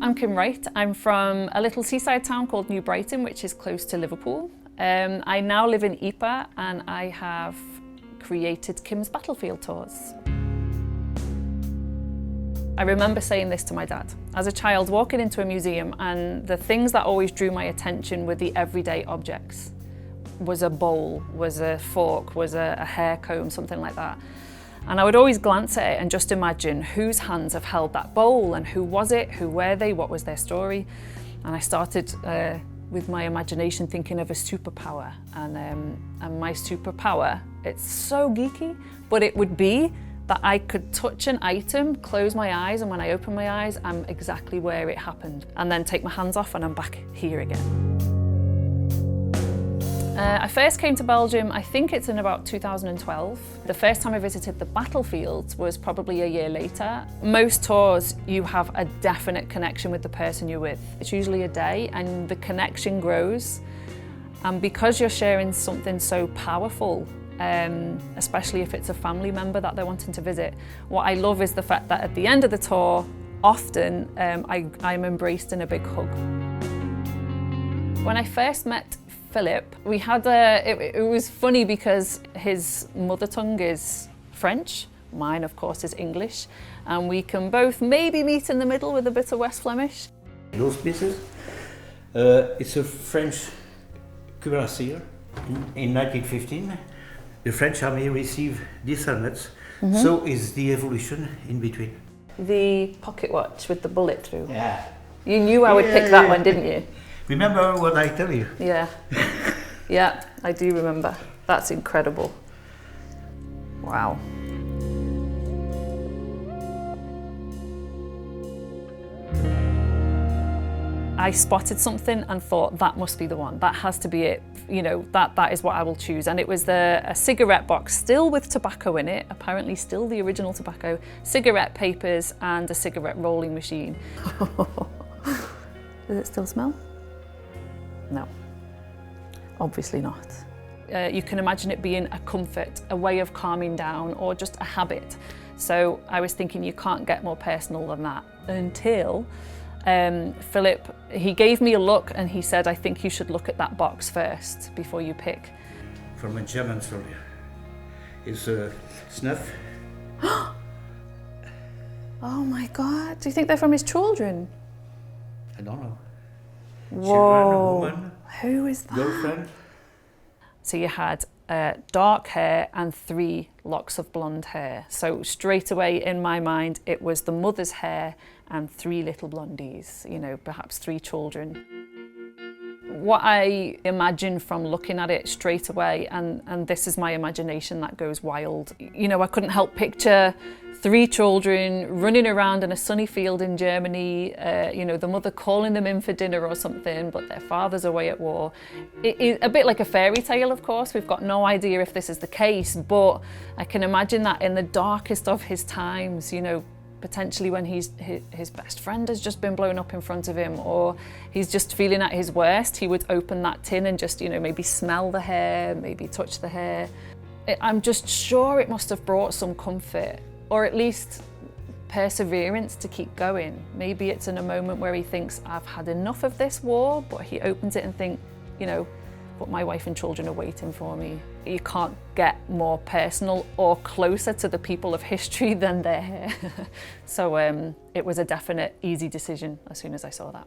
I'm Wright. I'm from a little seaside town called New Brighton, which is close to Liverpool. I now live in Ypres and I have created Kim's battlefield tours. I remember saying this to my dad. As a child, walking into a museum, and the things that always drew my attention were the everyday objects. Was a bowl, was a fork, was a hair comb, something like that. And I would always glance at it and just imagine whose hands have held that bowl and who was it, who were they, what was their story. And I started with my imagination thinking of a superpower. And my superpower, it's so geeky, but it would be that I could touch an item, close my eyes, and when I open my eyes, I'm exactly where it happened. And then take my hands off and I'm back here again. I first came to Belgium, I think it's in about 2012. The first time I visited the battlefields was probably a year later. Most tours, you have a definite connection with the person you're with. It's usually a day and the connection grows. And because you're sharing something so powerful, especially if it's a family member that they're wanting to visit, what I love is the fact that at the end of the tour, often I'm embraced in a big hug. When I first met Philip, we had it was funny because his mother tongue is French, mine of course is English, and we can both maybe meet in the middle with a bit of West Flemish. Those pieces, it's a French cuirassier in 1915. The French army received these helmets, so is the evolution in between. The pocket watch with the bullet through. Yeah. You knew I would pick that one, didn't you? Remember what I tell you? Yeah. Yeah, I do remember. That's incredible. Wow. I spotted something and thought that must be the one. That has to be it. You know, that is what I will choose. And it was a cigarette box, still with tobacco in it, apparently still the original tobacco, cigarette papers and a cigarette rolling machine. Does it still smell? No, obviously not. You can imagine it being a comfort, a way of calming down, or just a habit. So I was thinking you can't get more personal than that until Philip, he gave me a look and he said, I think you should look at that box first before you pick. From a German soldier. It's a snuff. Oh my God, do you think they're from his children? I don't know. Whoa, children, woman, who is that? Girlfriend. So you had dark hair and 3 locks of blonde hair. So straight away in my mind, it was the mother's hair and 3 little blondies, you know, perhaps 3 children. What I imagine from looking at it straight away, and this is my imagination that goes wild, you know, I couldn't help picture 3 children running around in a sunny field in Germany, you know, the mother calling them in for dinner or something, but their father's away at war. It is a bit like a fairy tale, of course. We've got no idea if this is the case, but I can imagine that in the darkest of his times, you know, potentially when his best friend has just been blown up in front of him, or he's just feeling at his worst, he would open that tin and just, you know, maybe smell the hair, maybe touch the hair. I'm just sure it must have brought some comfort, or at least perseverance to keep going. Maybe it's in a moment where he thinks, I've had enough of this war, but he opens it and thinks, you know, but my wife and children are waiting for me. You can't get more personal or closer to the people of history than their hair. So it was a definite, easy decision as soon as I saw that.